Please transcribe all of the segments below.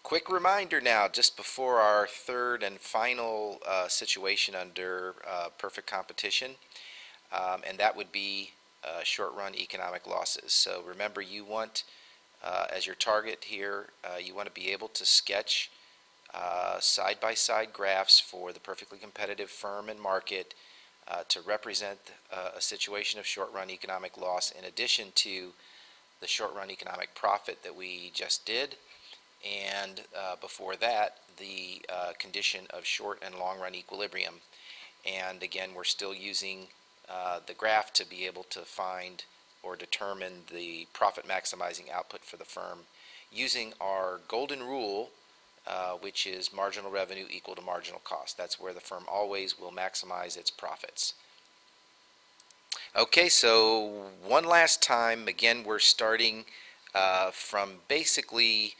Quick reminder now, just before our third and final situation under perfect competition, and that would be short-run economic losses. So remember, you want, as your target here, you want to be able to sketch side-by-side graphs for the perfectly competitive firm and market to represent a situation of short-run economic loss in addition to the short-run economic profit that we just did, and before that, the condition of short and long-run equilibrium. And again, we're still using the graph to be able to find or determine the profit maximizing output for the firm using our golden rule, which is marginal revenue equal to marginal cost. That's where the firm always will maximize its profits. Okay, so one last time, again, we're starting from basically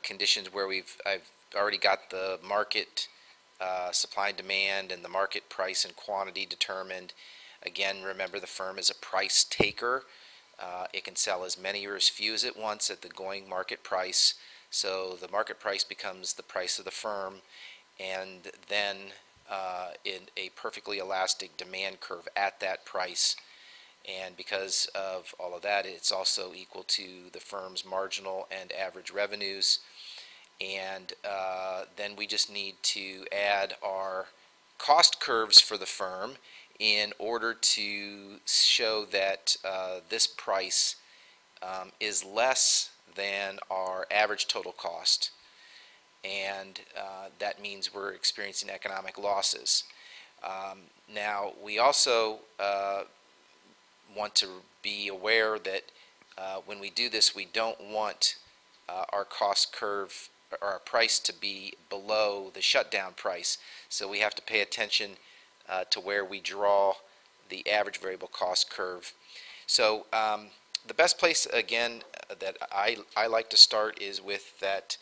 conditions where I've already got the market supply and demand and the market price and quantity determined. Again, remember, the firm is a price taker. It can sell as many or as few as it wants at the going market price. So the market price becomes the price of the firm, and then in a perfectly elastic demand curve at that price. And because of all of that, it's also equal to the firm's marginal and average revenues. And then we just need to add our cost curves for the firm in order to show that this price is less than our average total cost. And that means we're experiencing economic losses. Now, we also want to be aware that when we do this, we don't want our cost curve or our price to be below the shutdown price. So we have to pay attention to where we draw the average variable cost curve. So the best place, again, that I like to start is with that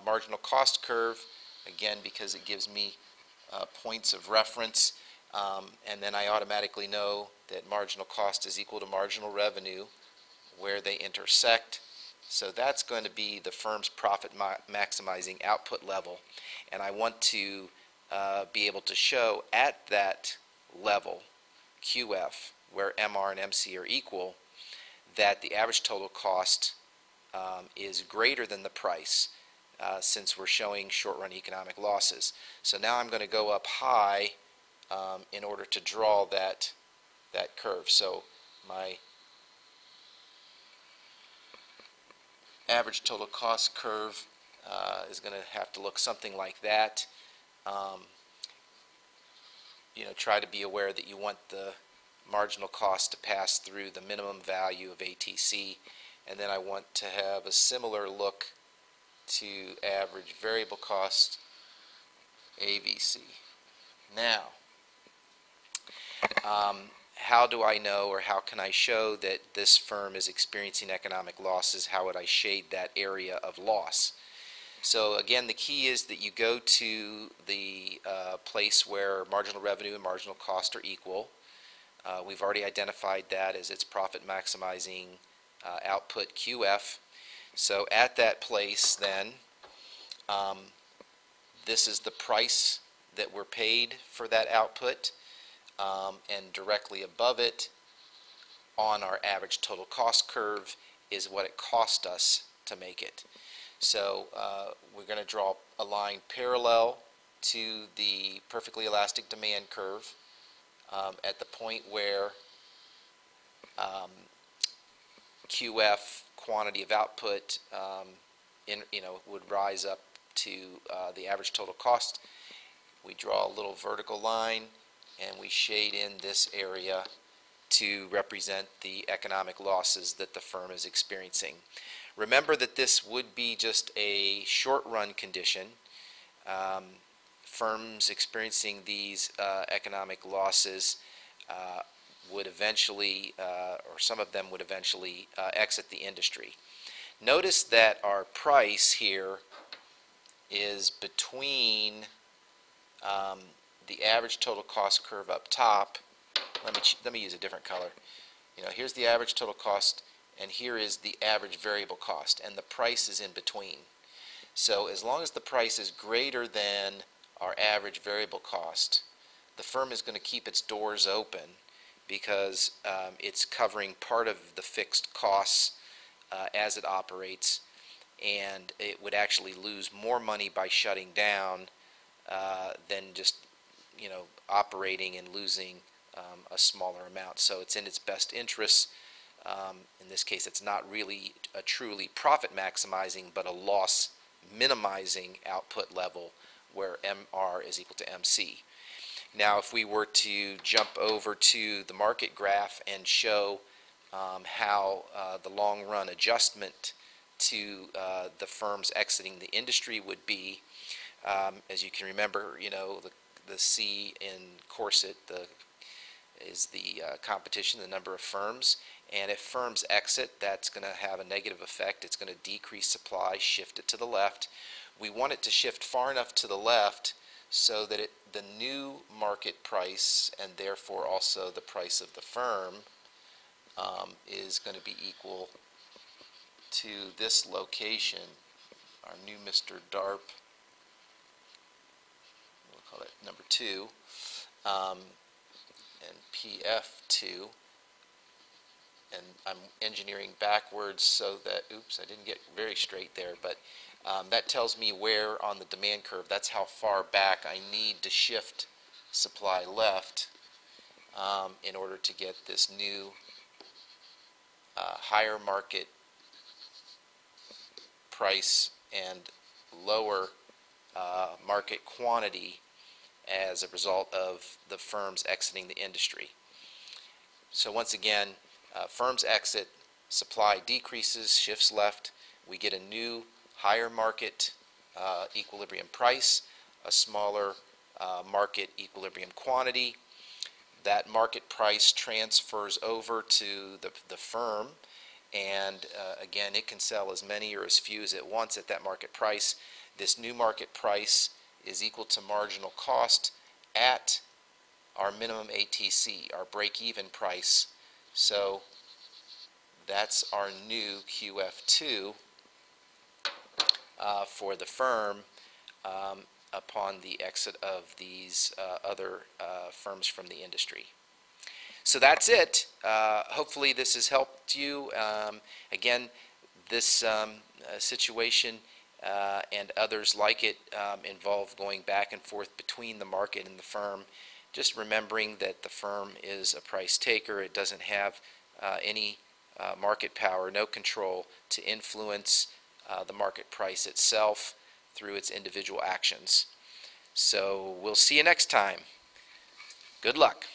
marginal cost curve, again, because it gives me points of reference, and then I automatically know that marginal cost is equal to marginal revenue where they intersect. So that's going to be the firm's profit maximizing output level, and I want to be able to show at that level, QF, where MR and MC are equal, that the average total cost is greater than the price, since we're showing short-run economic losses. So now I'm going to go up high in order to draw that curve. So my average total cost curve is going to have to look something like that. Try to be aware that you want the marginal cost to pass through the minimum value of ATC, and then I want to have a similar look to average variable cost, AVC. Now, how do I know, or how can I show that this firm is experiencing economic losses? How would I shade that area of loss? So again, the key is that you go to the place where marginal revenue and marginal cost are equal. We've already identified that as its profit maximizing output, QF. So at that place then, this is the price that we're paid for that output, and directly above it on our average total cost curve is what it cost us to make it. So we're going to draw a line parallel to the perfectly elastic demand curve at the point where QF, quantity of output, would rise up to the average total cost. We draw a little vertical line and we shade in this area to represent the economic losses that the firm is experiencing. Remember that this would be just a short-run condition. Firms experiencing these economic losses would eventually, or some of them would eventually, exit the industry. Notice that our price here is between the average total cost curve up top. Let me use a different color. Here's the average total cost, and here is the average variable cost, and the price is in between. So as long as the price is greater than our average variable cost, the firm is going to keep its doors open because it's covering part of the fixed costs as it operates, and it would actually lose more money by shutting down than just operating and losing a smaller amount. So it's in its best interest. In this case, it's not really a truly profit maximizing, but a loss minimizing output level where MR is equal to MC. Now, if we were to jump over to the market graph and show how the long run adjustment to the firms exiting the industry would be, as you can remember, the C in corset is the competition, the number of firms. And if firms exit, that's going to have a negative effect. It's going to decrease supply, shift it to the left. We want it to shift far enough to the left so that the new market price, and therefore also the price of the firm, is going to be equal to this location, our new Mr. DARP, we'll call it number 2, and PF2. And I'm engineering backwards so that, oops, I didn't get very straight there, but that tells me where on the demand curve, that's how far back I need to shift supply left in order to get this new higher market price and lower market quantity as a result of the firms exiting the industry. So once again, firms exit, supply decreases, shifts left, we get a new higher market equilibrium price, a smaller market equilibrium quantity. That market price transfers over to the firm, and again, it can sell as many or as few as it wants at that market price. This new market price is equal to marginal cost at our minimum ATC, our break-even price. So that's our new QF2 for the firm upon the exit of these other firms from the industry. So that's it. Hopefully this has helped you. Again, this situation and others like it involve going back and forth between the market and the firm. Just remembering that the firm is a price taker. It doesn't have any market power, no control to influence the market price itself through its individual actions. So we'll see you next time. Good luck.